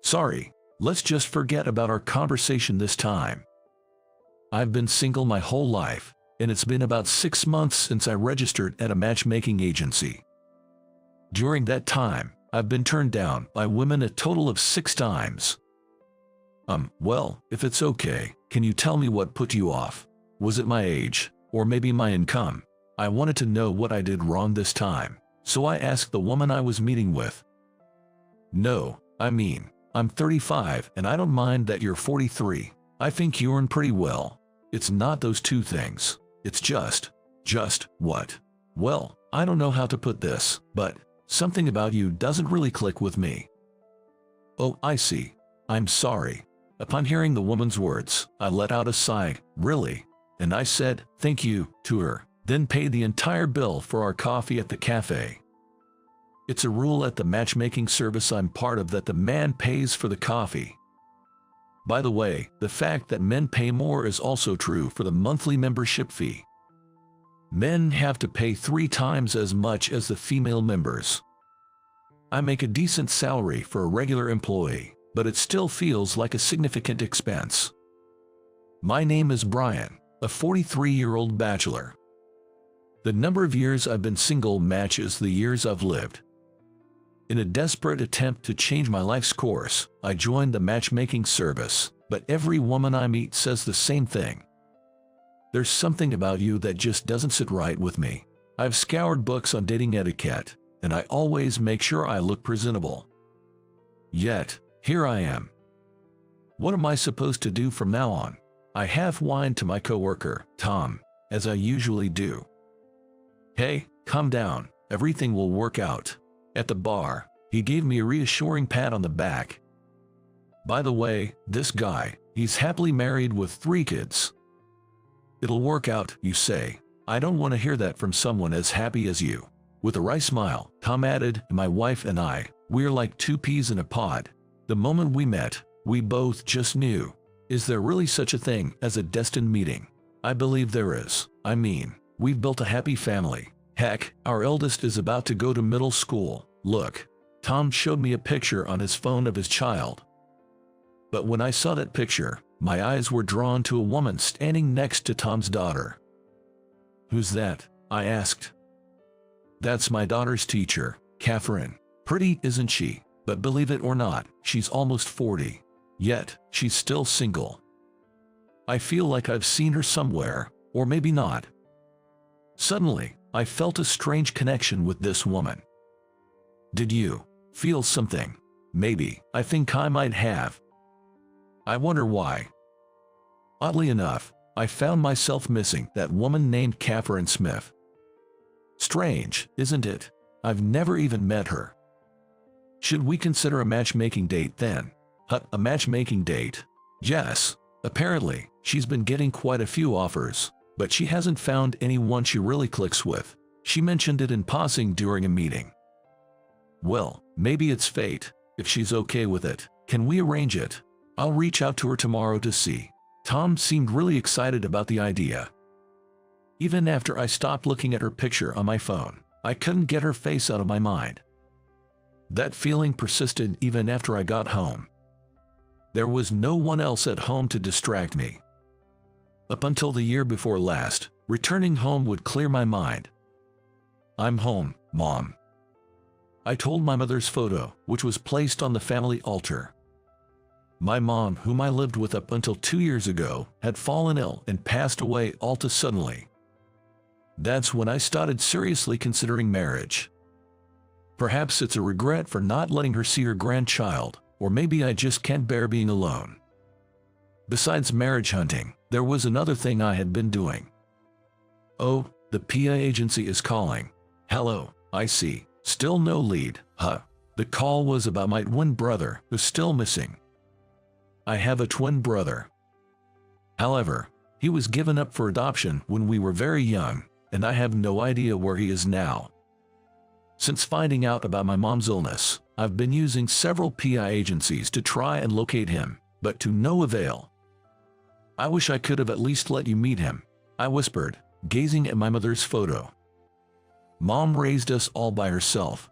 Sorry, let's just forget about our conversation this time. I've been single my whole life, and it's been about 6 months since I registered at a matchmaking agency. During that time, I've been turned down by women a total of 6 times. Well, if it's okay, can you tell me what put you off? Was it my age, or maybe my income? I wanted to know what I did wrong this time, so I asked the woman I was meeting with. No, I mean, I'm 35 and I don't mind that you're 43. I think you earn pretty well. It's not those two things. It's just what? Well, I don't know how to put this, but something about you doesn't really click with me. Oh, I see. I'm sorry. Upon hearing the woman's words, I let out a sigh, really? And I said, thank you, to her, then paid the entire bill for our coffee at the cafe. It's a rule at the matchmaking service I'm part of that the man pays for the coffee. By the way, the fact that men pay more is also true for the monthly membership fee. Men have to pay 3 times as much as the female members. I make a decent salary for a regular employee, but it still feels like a significant expense. My name is Brian, a 43-year-old bachelor. The number of years I've been single matches the years I've lived. In a desperate attempt to change my life's course, I joined the matchmaking service, but every woman I meet says the same thing. There's something about you that just doesn't sit right with me. I've scoured books on dating etiquette, and I always make sure I look presentable. Yet, here I am. What am I supposed to do from now on? I half whined to my coworker, Tom, as I usually do. Hey, calm down, everything will work out. At the bar, he gave me a reassuring pat on the back. By the way, this guy, he's happily married with 3 kids. It'll work out, you say. I don't want to hear that from someone as happy as you. With a wry smile, Tom added, my wife and I, we're like 2 peas in a pod. The moment we met, we both just knew. Is there really such a thing as a destined meeting? I believe there is. I mean, we've built a happy family. Heck, our eldest is about to go to middle school. Look, Tom showed me a picture on his phone of his child. But when I saw that picture, my eyes were drawn to a woman standing next to Tom's daughter. Who's that? I asked. That's my daughter's teacher, Catherine. Pretty, isn't she? But believe it or not, she's almost 40. Yet, she's still single. I feel like I've seen her somewhere, or maybe not. Suddenly, I felt a strange connection with this woman. Did you feel something? Maybe. I think I might have. I wonder why. Oddly enough, I found myself missing that woman named Catherine Smith. Strange, isn't it? I've never even met her. Should we consider a matchmaking date then? A matchmaking date? Yes. Apparently, she's been getting quite a few offers, but she hasn't found anyone she really clicks with. She mentioned it in passing during a meeting. Well, maybe it's fate. If she's okay with it, can we arrange it? I'll reach out to her tomorrow to see. Tom seemed really excited about the idea. Even after I stopped looking at her picture on my phone, I couldn't get her face out of my mind. That feeling persisted even after I got home. There was no one else at home to distract me. Up until the year before last, returning home would clear my mind. I'm home, Mom. I told my mother's photo, which was placed on the family altar. My mom, whom I lived with up until 2 years ago, had fallen ill and passed away all too suddenly. That's when I started seriously considering marriage. Perhaps it's a regret for not letting her see her grandchild, or maybe I just can't bear being alone. Besides marriage hunting, there was another thing I had been doing. Oh, the PA agency is calling. Hello, I see. Still no lead, huh? The call was about my twin brother, who's still missing. I have a twin brother. However, he was given up for adoption when we were very young, and I have no idea where he is now. Since finding out about my mom's illness, I've been using several PI agencies to try and locate him, but to no avail. I wish I could have at least let you meet him, I whispered, gazing at my mother's photo. Mom raised us all by herself.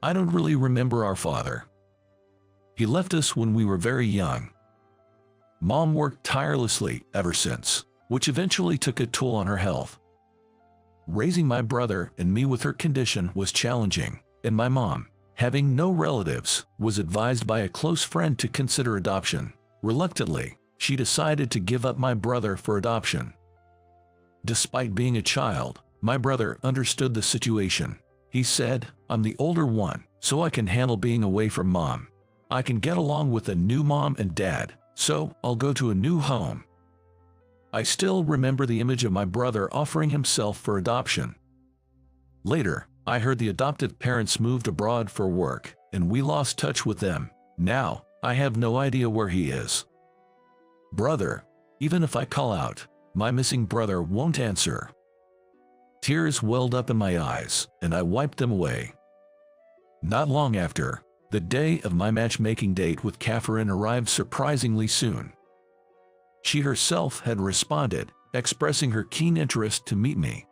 I don't really remember our father. He left us when we were very young. Mom worked tirelessly ever since, which eventually took a toll on her health. Raising my brother and me with her condition was challenging, and my mom, having no relatives, was advised by a close friend to consider adoption. Reluctantly, she decided to give up my brother for adoption. Despite being a child, my brother understood the situation. He said, "I'm the older one, so I can handle being away from mom. I can get along with a new mom and dad, so I'll go to a new home." I still remember the image of my brother offering himself for adoption. Later, I heard the adoptive parents moved abroad for work, and we lost touch with them. Now, I have no idea where he is. Brother, even if I call out, my missing brother won't answer. Tears welled up in my eyes, and I wiped them away. Not long after, the day of my matchmaking date with Catherine arrived surprisingly soon. She herself had responded, expressing her keen interest to meet me.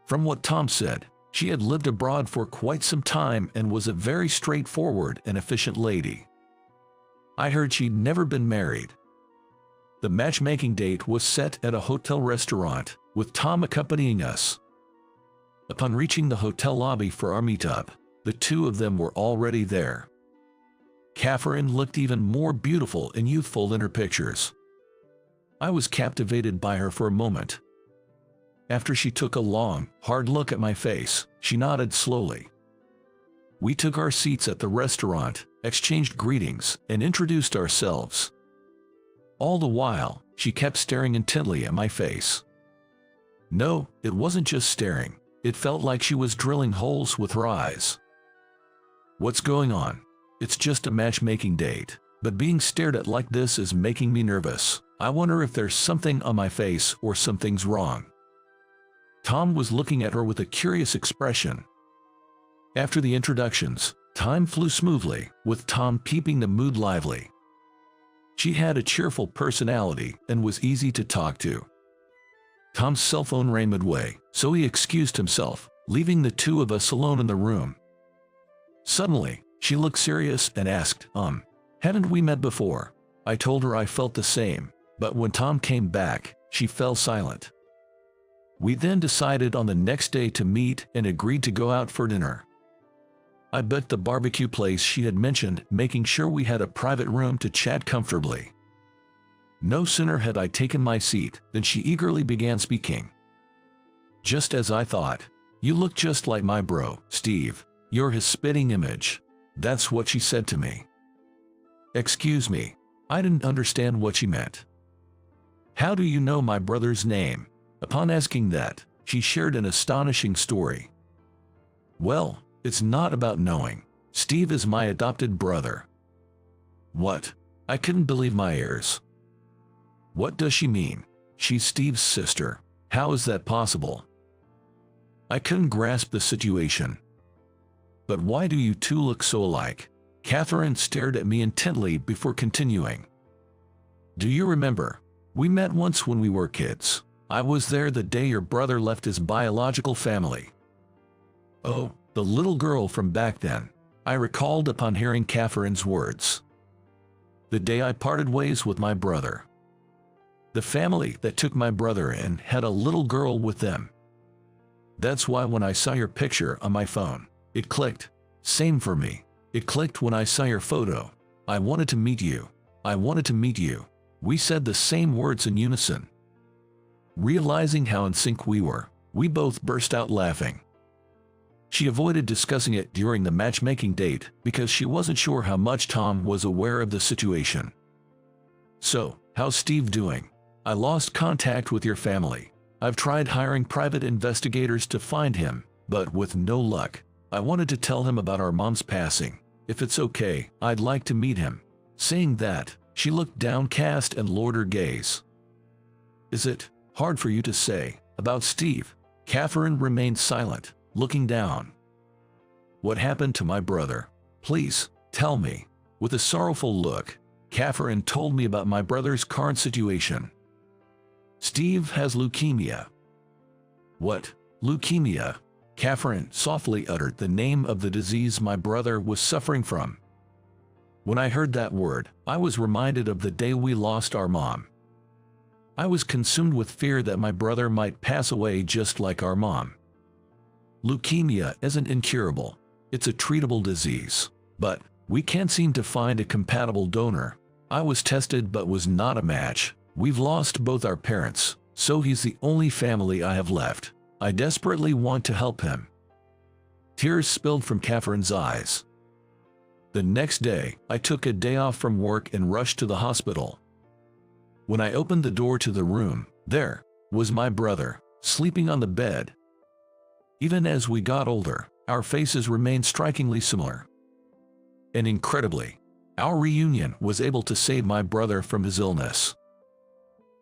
From what Tom said, she had lived abroad for quite some time and was a very straightforward and efficient lady. I heard she'd never been married. The matchmaking date was set at a hotel restaurant, with Tom accompanying us. Upon reaching the hotel lobby for our meetup, the two of them were already there. Catherine looked even more beautiful and youthful than her pictures. I was captivated by her for a moment. After she took a long, hard look at my face, she nodded slowly. We took our seats at the restaurant, exchanged greetings, and introduced ourselves. All the while, she kept staring intently at my face. No, it wasn't just staring. It felt like she was drilling holes with her eyes. "What's going on? It's just a matchmaking date, but being stared at like this is making me nervous. I wonder if there's something on my face or something's wrong." Tom was looking at her with a curious expression. After the introductions, time flew smoothly, with Tom keeping the mood lively. She had a cheerful personality and was easy to talk to. Tom's cell phone rang midway, so he excused himself, leaving the two of us alone in the room. Suddenly, she looked serious and asked, "Haven't we met before?" I told her I felt the same, but when Tom came back, she fell silent. We then decided on the next day to meet and agreed to go out for dinner. I booked the barbecue place she had mentioned, making sure we had a private room to chat comfortably. No sooner had I taken my seat than she eagerly began speaking. "Just as I thought. You look just like my bro, Steve. You're his spitting image." That's what she said to me. Excuse me, I didn't understand what she meant. "How do you know my brother's name?" Upon asking that, she shared an astonishing story. "Well, it's not about knowing. Steve is my adopted brother." What? I couldn't believe my ears. What does she mean? She's Steve's sister. How is that possible? I couldn't grasp the situation. "But why do you two look so alike?" Catherine stared at me intently before continuing. "Do you remember? We met once when we were kids. I was there the day your brother left his biological family." "Oh, the little girl from back then," I recalled upon hearing Catherine's words. "The day I parted ways with my brother. The family that took my brother in had a little girl with them. That's why when I saw your picture on my phone, it clicked. Same for me. It clicked when I saw your photo. I wanted to meet you. I wanted to meet you." We said the same words in unison. Realizing how in sync we were, we both burst out laughing. She avoided discussing it during the matchmaking date because she wasn't sure how much Tom was aware of the situation. "So, how's Steve doing? I lost contact with your family. I've tried hiring private investigators to find him, but with no luck. I wanted to tell him about our mom's passing. If it's okay, I'd like to meet him." Saying that, she looked downcast and lowered her gaze. "Is it hard for you to say about Steve?" Catherine remained silent, looking down. "What happened to my brother? Please, tell me." With a sorrowful look, Catherine told me about my brother's current situation. "Steve has leukemia." "What? Leukemia?" Catherine softly uttered the name of the disease my brother was suffering from. When I heard that word, I was reminded of the day we lost our mom. I was consumed with fear that my brother might pass away just like our mom. Leukemia isn't incurable. It's a treatable disease. But we can't seem to find a compatible donor. I was tested but was not a match. We've lost both our parents, so he's the only family I have left. I desperately want to help him. Tears spilled from Catherine's eyes. The next day, I took a day off from work and rushed to the hospital. When I opened the door to the room, there was my brother, sleeping on the bed. Even as we got older, our faces remained strikingly similar. And incredibly, our reunion was able to save my brother from his illness.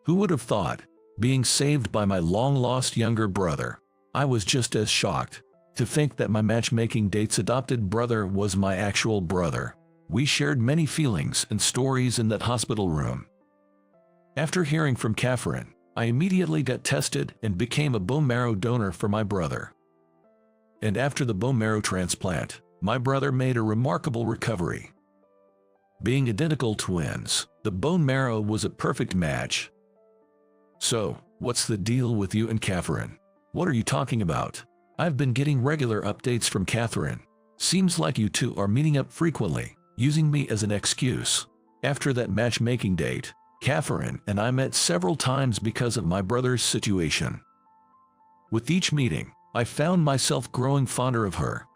Who would have thought, being saved by my long-lost younger brother? I was just as shocked to think that my matchmaking date's adopted brother was my actual brother. We shared many feelings and stories in that hospital room. After hearing from Catherine, I immediately got tested and became a bone marrow donor for my brother. And after the bone marrow transplant, my brother made a remarkable recovery. Being identical twins, the bone marrow was a perfect match. So, what's the deal with you and Catherine? What are you talking about? I've been getting regular updates from Catherine. Seems like you two are meeting up frequently, using me as an excuse. After that matchmaking date, Catherine and I met several times because of my brother's situation. With each meeting, I found myself growing fonder of her.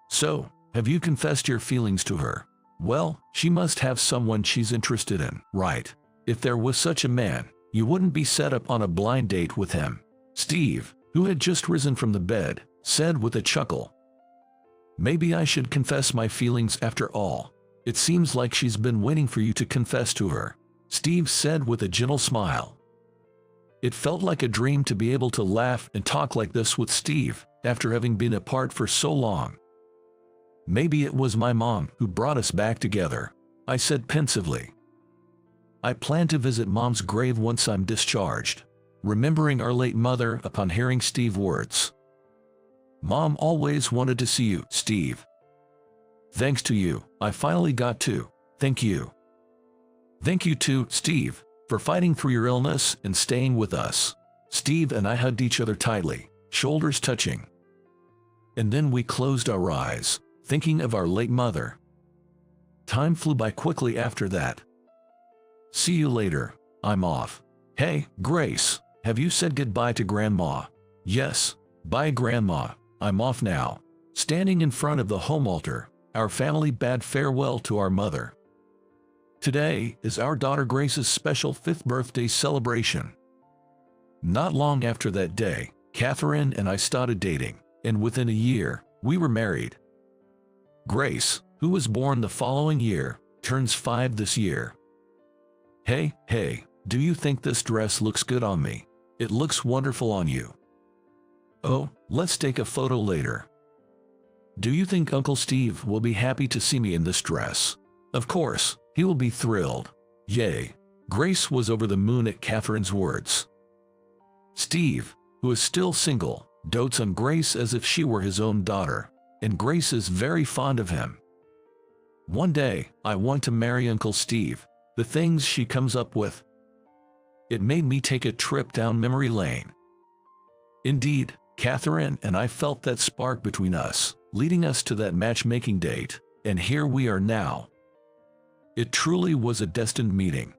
So, have you confessed your feelings to her? Well, she must have someone she's interested in, right? If there was such a man, you wouldn't be set up on a blind date with him. Steve, who had just risen from the bed, said with a chuckle. Maybe I should confess my feelings after all. It seems like she's been waiting for you to confess to her, Steve said with a gentle smile. It felt like a dream to be able to laugh and talk like this with Steve after having been apart for so long. Maybe it was my mom who brought us back together, I said pensively. I plan to visit Mom's grave once I'm discharged, remembering our late mother upon hearing Steve's words. Mom always wanted to see you, Steve. Thanks to you, I finally got to. Thank you. Thank you too, Steve, for fighting through your illness and staying with us. Steve and I hugged each other tightly, shoulders touching. And then we closed our eyes, thinking of our late mother. Time flew by quickly after that. See you later, I'm off. Hey, Grace, have you said goodbye to Grandma? Yes, bye Grandma, I'm off now. Standing in front of the home altar, our family bade farewell to our mother. Today is our daughter Grace's special 5th birthday celebration. Not long after that day, Catherine and I started dating, and within a year, we were married. Grace, who was born the following year, turns 5 this year. Hey, do you think this dress looks good on me? It looks wonderful on you. Oh, let's take a photo later. Do you think Uncle Steve will be happy to see me in this dress? Of course, he will be thrilled. Yay. Grace was over the moon at Catherine's words. Steve, who is still single, dotes on Grace as if she were his own daughter, and Grace is very fond of him. One day, I want to marry Uncle Steve. The things she comes up with. It made me take a trip down memory lane. Indeed, Catherine and I felt that spark between us, leading us to that matchmaking date, and here we are now. It truly was a destined meeting.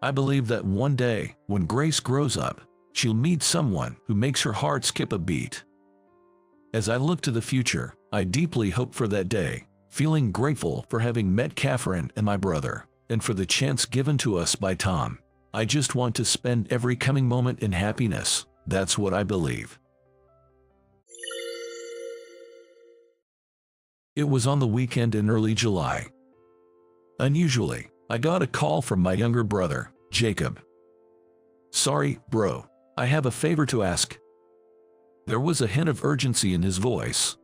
I believe that one day, when Grace grows up, she'll meet someone who makes her heart skip a beat. As I look to the future, I deeply hope for that day, feeling grateful for having met Catherine and my brother, and for the chance given to us by Tom. I just want to spend every coming moment in happiness. That's what I believe. It was on the weekend in early July. Unusually, I got a call from my younger brother, Jacob. Sorry, bro, I have a favor to ask. There was a hint of urgency in his voice.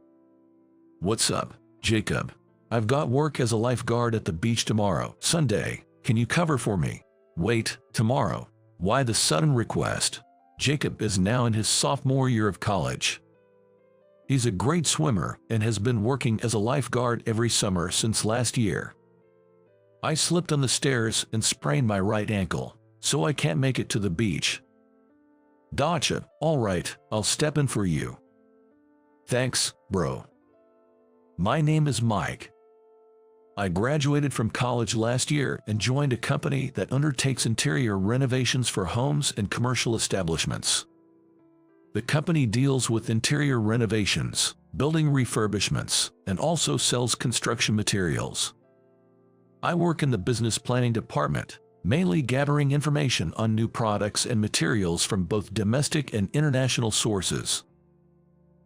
What's up, Jacob? I've got work as a lifeguard at the beach tomorrow, Sunday. Can you cover for me? Wait, tomorrow? Why the sudden request? Jacob is now in his sophomore year of college. He's a great swimmer and has been working as a lifeguard every summer since last year. I slipped on the stairs and sprained my right ankle, so I can't make it to the beach. Gotcha, alright, I'll step in for you. Thanks, bro. My name is Mike. I graduated from college last year and joined a company that undertakes interior renovations for homes and commercial establishments. The company deals with interior renovations, building refurbishments, and also sells construction materials. I work in the business planning department, mainly gathering information on new products and materials from both domestic and international sources.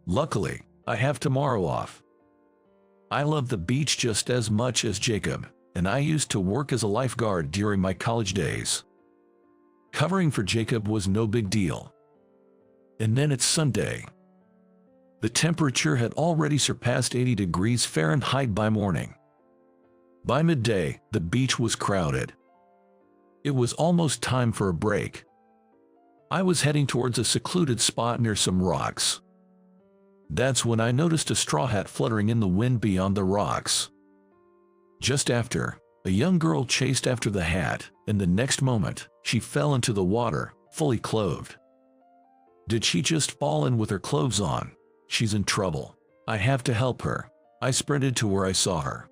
Luckily, I have tomorrow off. I love the beach just as much as Jacob, and I used to work as a lifeguard during my college days. Covering for Jacob was no big deal. And then it's Sunday. The temperature had already surpassed 80 degrees Fahrenheit by morning. By midday, the beach was crowded. It was almost time for a break. I was heading towards a secluded spot near some rocks. That's when I noticed a straw hat fluttering in the wind beyond the rocks. Just after, a young girl chased after the hat, and the next moment, she fell into the water, fully clothed. Did she just fall in with her clothes on? She's in trouble. I have to help her. I sprinted to where I saw her.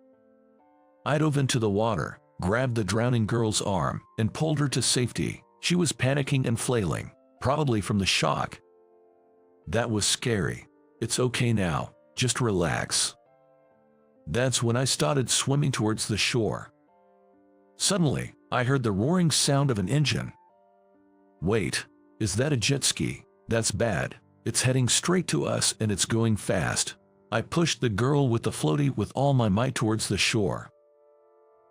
I dove into the water, grabbed the drowning girl's arm, and pulled her to safety. She was panicking and flailing, probably from the shock. That was scary. It's okay now, just relax. That's when I started swimming towards the shore. Suddenly, I heard the roaring sound of an engine. Wait, is that a jet ski? That's bad. It's heading straight to us and it's going fast. I pushed the girl with the floaty with all my might towards the shore.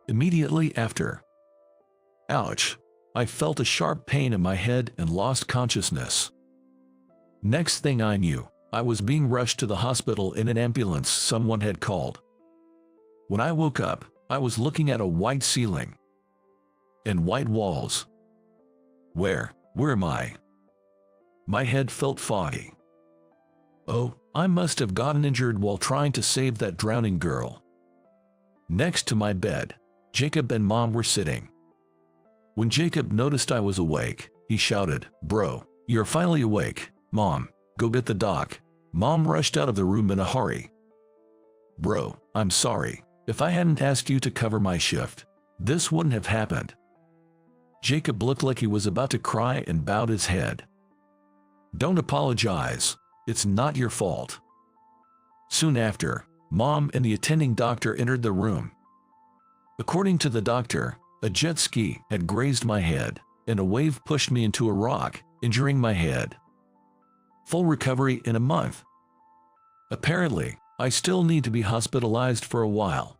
Immediately after, ouch, I felt a sharp pain in my head and lost consciousness. Next thing I knew, I was being rushed to the hospital in an ambulance someone had called. When I woke up, I was looking at a white ceiling and white walls. Where am I? My head felt foggy. Oh, I must have gotten injured while trying to save that drowning girl. Next to my bed, Jacob and Mom were sitting. When Jacob noticed I was awake, he shouted, "Bro, you're finally awake. Mom, go get the doc." Mom rushed out of the room in a hurry. "Bro, I'm sorry. If I hadn't asked you to cover my shift, this wouldn't have happened." Jacob looked like he was about to cry and bowed his head. "Don't apologize. It's not your fault." Soon after, Mom and the attending doctor entered the room. According to the doctor, a jet ski had grazed my head, and a wave pushed me into a rock, injuring my head. Full recovery in a month. Apparently, I still need to be hospitalized for a while.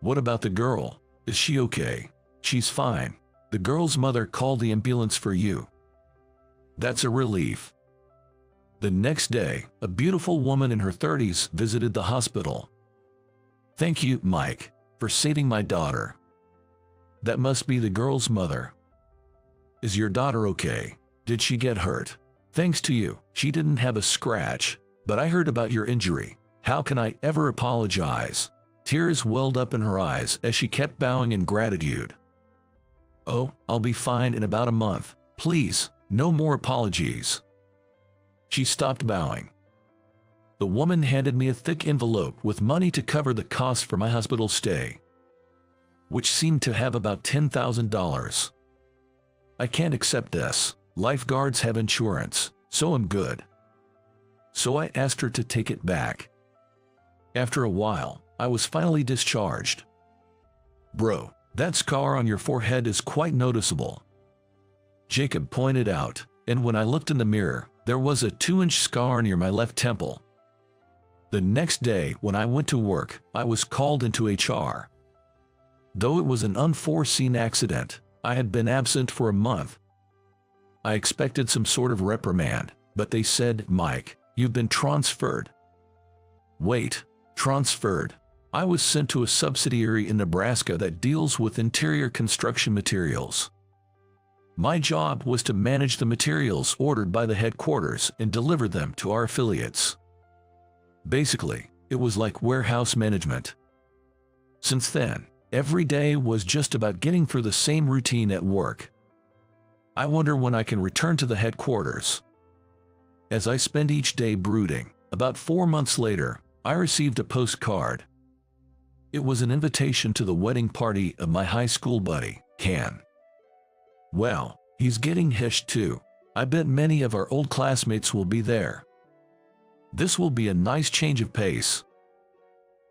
What about the girl? Is she okay? She's fine. The girl's mother called the ambulance for you. That's a relief. The next day, a beautiful woman in her 30s visited the hospital. "Thank you, Mike, for saving my daughter." "That must be the girl's mother. Is your daughter okay? Did she get hurt?" "Thanks to you, she didn't have a scratch, but I heard about your injury. How can I ever apologize?" Tears welled up in her eyes as she kept bowing in gratitude. "Oh, I'll be fine in about a month. Please, no more apologies." She stopped bowing. The woman handed me a thick envelope with money to cover the cost for my hospital stay, which seemed to have about $10,000. "I can't accept this. Lifeguards have insurance, so I'm good." So I asked her to take it back. After a while, I was finally discharged. "Bro, that scar on your forehead is quite noticeable," Jacob pointed out, and when I looked in the mirror, there was a 2-inch scar near my left temple. The next day, when I went to work, I was called into HR. Though it was an unforeseen accident, I had been absent for a month. I expected some sort of reprimand, but they said, "Mike, you've been transferred." Wait, transferred? I was sent to a subsidiary in Nebraska that deals with interior construction materials. My job was to manage the materials ordered by the headquarters and deliver them to our affiliates. Basically, it was like warehouse management. Since then, every day was just about getting through the same routine at work. I wonder when I can return to the headquarters. As I spend each day brooding, about 4 months later, I received a postcard. It was an invitation to the wedding party of my high school buddy, Can. Well, he's getting hitched too. I bet many of our old classmates will be there. This will be a nice change of pace.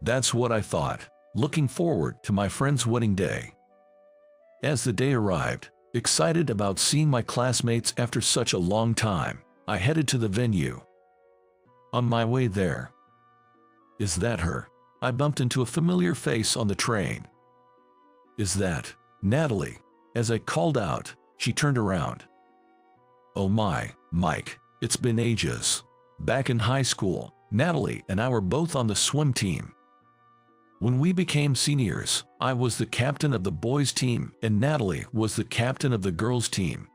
That's what I thought, looking forward to my friend's wedding day. As the day arrived, excited about seeing my classmates after such a long time, I headed to the venue. On my way there, "Is that her?" I bumped into a familiar face on the train. "Is that Natalie?" As I called out, she turned around. "Oh my, Mike, it's been ages." Back in high school, Natalie and I were both on the swim team. When we became seniors, I was the captain of the boys' team and Natalie was the captain of the girls' team.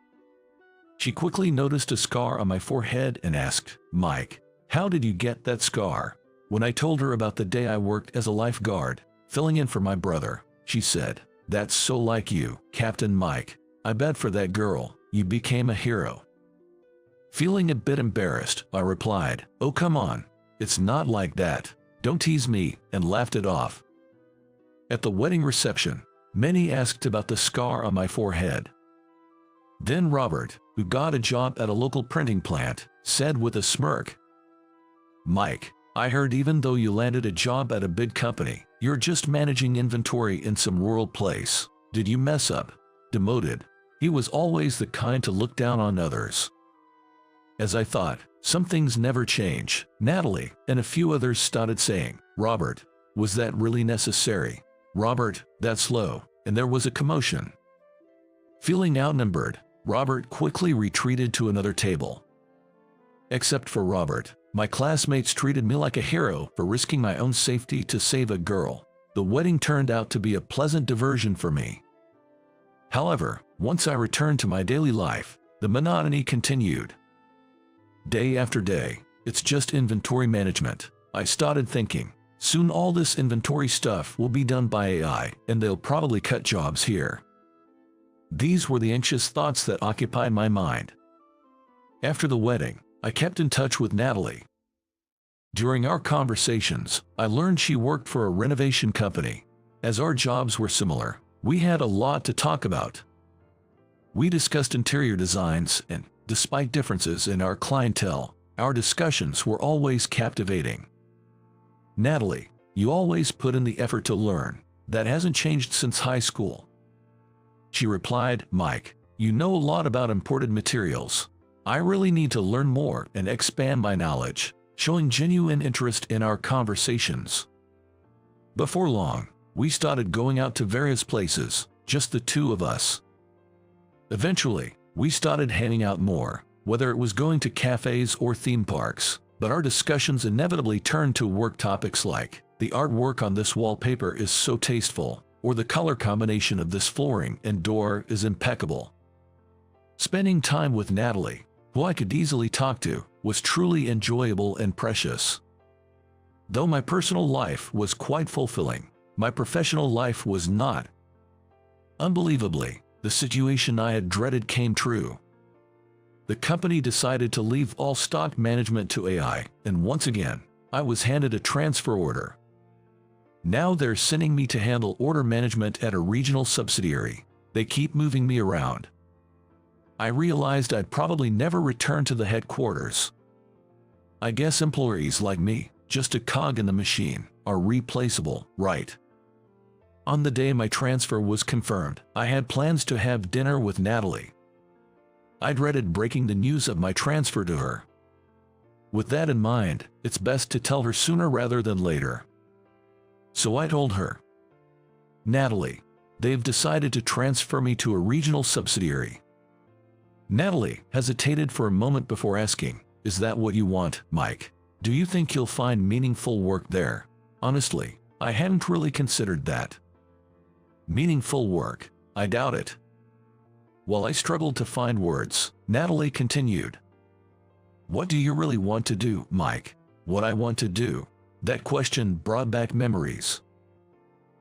She quickly noticed a scar on my forehead and asked, "Mike, how did you get that scar?" When I told her about the day I worked as a lifeguard, filling in for my brother, she said, "That's so like you, Captain Mike. I bet for that girl, you became a hero." Feeling a bit embarrassed, I replied, "Oh come on, it's not like that. Don't tease me," and laughed it off. At the wedding reception, many asked about the scar on my forehead. Then Robert, who got a job at a local printing plant, said with a smirk, "Mike, I heard even though you landed a job at a big company, you're just managing inventory in some rural place. Did you mess up? Demoted?" He was always the kind to look down on others. As I thought, some things never change, Natalie and a few others started saying, "Robert, was that really necessary? Robert, that's low," and there was a commotion. Feeling outnumbered, Robert quickly retreated to another table. Except for Robert, my classmates treated me like a hero for risking my own safety to save a girl. The wedding turned out to be a pleasant diversion for me. However, once I returned to my daily life, the monotony continued. Day after day, it's just inventory management. I started thinking, soon all this inventory stuff will be done by AI, and they'll probably cut jobs here. These were the anxious thoughts that occupied my mind. After the wedding, I kept in touch with Natalie. During our conversations, I learned she worked for a renovation company. As our jobs were similar, we had a lot to talk about. We discussed interior designs and, despite differences in our clientele, our discussions were always captivating. "Natalie, you always put in the effort to learn. That hasn't changed since high school." She replied, "Mike, you know a lot about imported materials. I really need to learn more and expand my knowledge," showing genuine interest in our conversations. Before long, we started going out to various places, just the two of us. Eventually, we started hanging out more, whether it was going to cafes or theme parks, but our discussions inevitably turned to work topics like, "The artwork on this wallpaper is so tasteful," or "The color combination of this flooring and door is impeccable." Spending time with Natalie, who I could easily talk to, was truly enjoyable and precious. Though my personal life was quite fulfilling, my professional life was not. Unbelievably, the situation I had dreaded came true. The company decided to leave all stock management to AI, and once again, I was handed a transfer order. Now they're sending me to handle order management at a regional subsidiary. They keep moving me around. I realized I'd probably never return to the headquarters. I guess employees like me, just a cog in the machine, are replaceable, right? On the day my transfer was confirmed, I had plans to have dinner with Natalie. I dreaded breaking the news of my transfer to her. With that in mind, it's best to tell her sooner rather than later. So I told her, "Natalie, they've decided to transfer me to a regional subsidiary." Natalie hesitated for a moment before asking, "Is that what you want, Mike? Do you think you'll find meaningful work there?" Honestly, I hadn't really considered that. Meaningful work? I doubt it. While I struggled to find words, Natalie continued, "What do you really want to do, Mike?" "What I want to do?" That question brought back memories.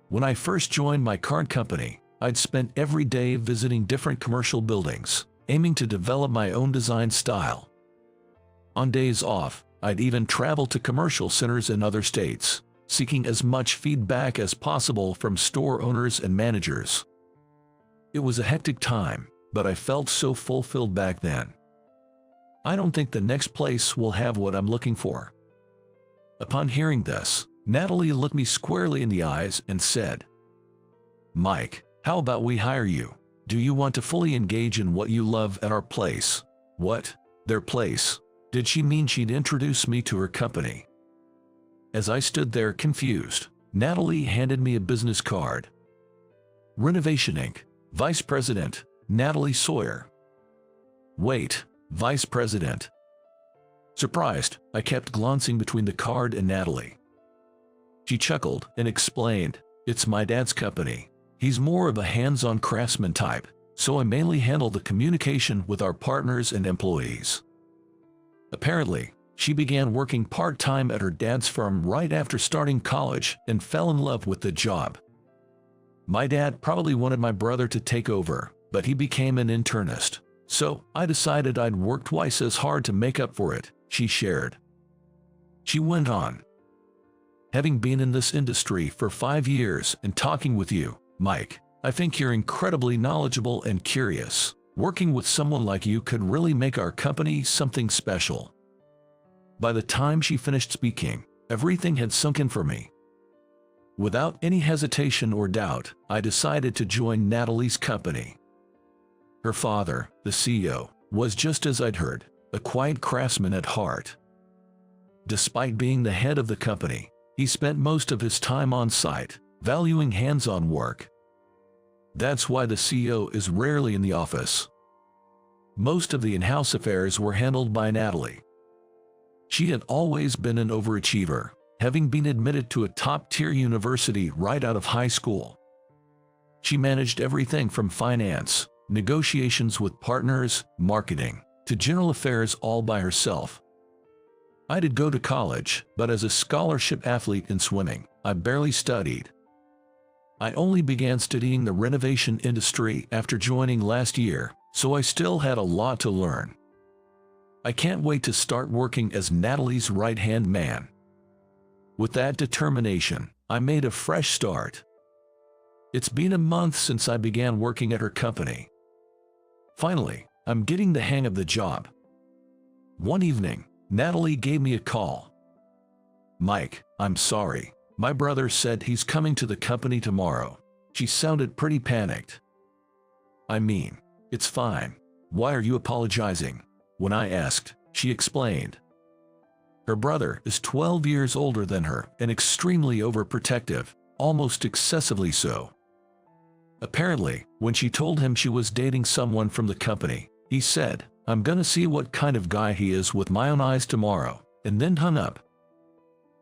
When I first joined my current company, I'd spent every day visiting different commercial buildings, aiming to develop my own design style. On days off, I'd even travel to commercial centers in other states, seeking as much feedback as possible from store owners and managers. It was a hectic time, but I felt so fulfilled back then. I don't think the next place will have what I'm looking for. Upon hearing this, Natalie looked me squarely in the eyes and said, "Mike, how about we hire you? Do you want to fully engage in what you love at our place?" What? Their place? Did she mean she'd introduce me to her company? As I stood there confused, Natalie handed me a business card. Renovation Inc., Vice President, Natalie Sawyer. Wait, Vice President? Surprised, I kept glancing between the card and Natalie. She chuckled and explained, "It's my dad's company. He's more of a hands-on craftsman type, so I mainly handle the communication with our partners and employees." Apparently, she began working part-time at her dad's firm right after starting college and fell in love with the job. My dad probably wanted my brother to take over, but he became an internist, so I decided I'd work twice as hard to make up for it, she shared. She went on, "Having been in this industry for 5 years and talking with you, Mike, I think you're incredibly knowledgeable and curious. Working with someone like you could really make our company something special." By the time she finished speaking, everything had sunk in for me. Without any hesitation or doubt, I decided to join Natalie's company. Her father, the CEO, was just as I'd heard, a quiet craftsman at heart. Despite being the head of the company, he spent most of his time on site, valuing hands-on work. That's why the CEO is rarely in the office. Most of the in-house affairs were handled by Natalie. She had always been an overachiever, having been admitted to a top-tier university right out of high school. She managed everything from finance, negotiations with partners, marketing, to general affairs all by herself. I did go to college, but as a scholarship athlete in swimming, I barely studied. I only began studying the renovation industry after joining last year, so I still had a lot to learn. I can't wait to start working as Natalie's right-hand man. With that determination, I made a fresh start. It's been a month since I began working at her company. Finally, I'm getting the hang of the job. One evening, Natalie gave me a call. "Mike, I'm sorry. My brother said he's coming to the company tomorrow." She sounded pretty panicked. "I mean, it's fine. Why are you apologizing?" When I asked, she explained. Her brother is 12 years older than her and extremely overprotective, almost excessively so. Apparently, when she told him she was dating someone from the company, he said, "I'm gonna see what kind of guy he is with my own eyes tomorrow," and then hung up.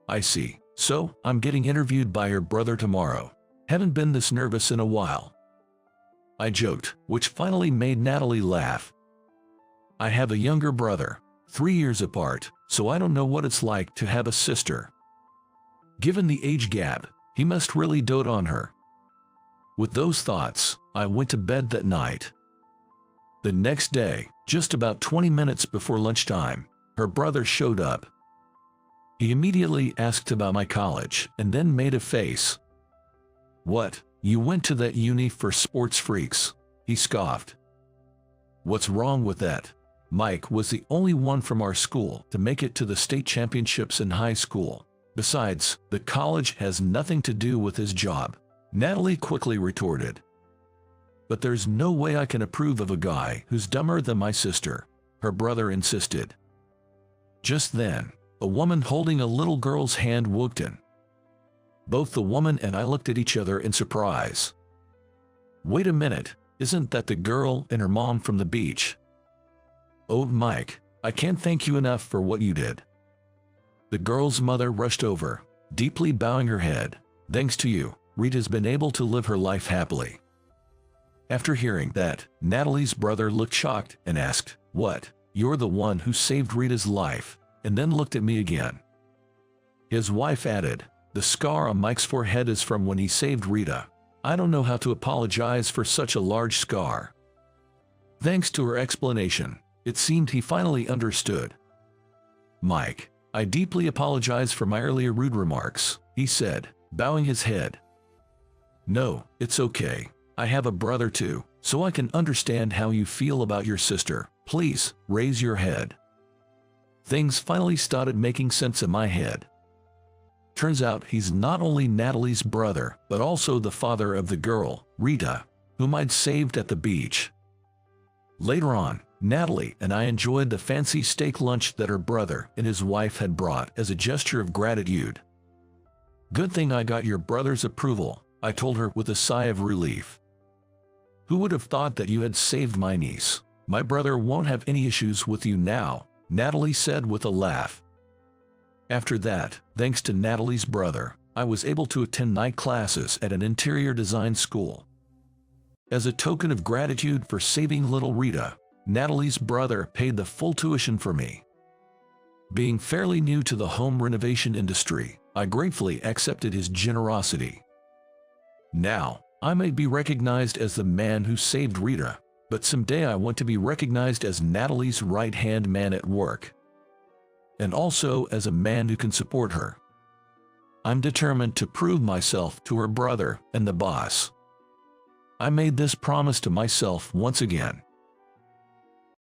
I see. So, I'm getting interviewed by your brother tomorrow. Haven't been this nervous in a while. I joked, which finally made Natalie laugh. I have a younger brother, 3 years apart, so I don't know what it's like to have a sister. Given the age gap, he must really dote on her. With those thoughts, I went to bed that night. The next day, just about 20 minutes before lunchtime, her brother showed up. He immediately asked about my college and then made a face. "What, you went to that uni for sports freaks?" he scoffed. "What's wrong with that? Mike was the only one from our school to make it to the state championships in high school. Besides, the college has nothing to do with his job," Natalie quickly retorted. "But there's no way I can approve of a guy who's dumber than my sister," her brother insisted. Just then, a woman holding a little girl's hand walked in. Both the woman and I looked at each other in surprise. "Wait a minute, isn't that the girl and her mom from the beach?" "Oh, Mike, I can't thank you enough for what you did." The girl's mother rushed over, deeply bowing her head. "Thanks to you, Rita's been able to live her life happily." After hearing that, Natalie's brother looked shocked and asked, "What, you're the one who saved Rita's life?" and then looked at me again. His wife added, "The scar on Mike's forehead is from when he saved Rita. I don't know how to apologize for such a large scar." Thanks to her explanation, it seemed he finally understood. "Mike, I deeply apologize for my earlier rude remarks," he said, bowing his head. "No, it's okay. I have a brother too, so I can understand how you feel about your sister. Please, raise your head." Things finally started making sense in my head. Turns out he's not only Natalie's brother, but also the father of the girl, Rita, whom I'd saved at the beach. Later on, Natalie and I enjoyed the fancy steak lunch that her brother and his wife had brought as a gesture of gratitude. "Good thing I got your brother's approval," I told her with a sigh of relief. "Who would have thought that you had saved my niece? My brother won't have any issues with you now," Natalie said with a laugh. After that, thanks to Natalie's brother, I was able to attend night classes at an interior design school. As a token of gratitude for saving little Rita, Natalie's brother paid the full tuition for me. Being fairly new to the home renovation industry, I gratefully accepted his generosity. Now, I may be recognized as the man who saved Rita, but someday I want to be recognized as Natalie's right-hand man at work, and also as a man who can support her. I'm determined to prove myself to her brother and the boss. I made this promise to myself once again.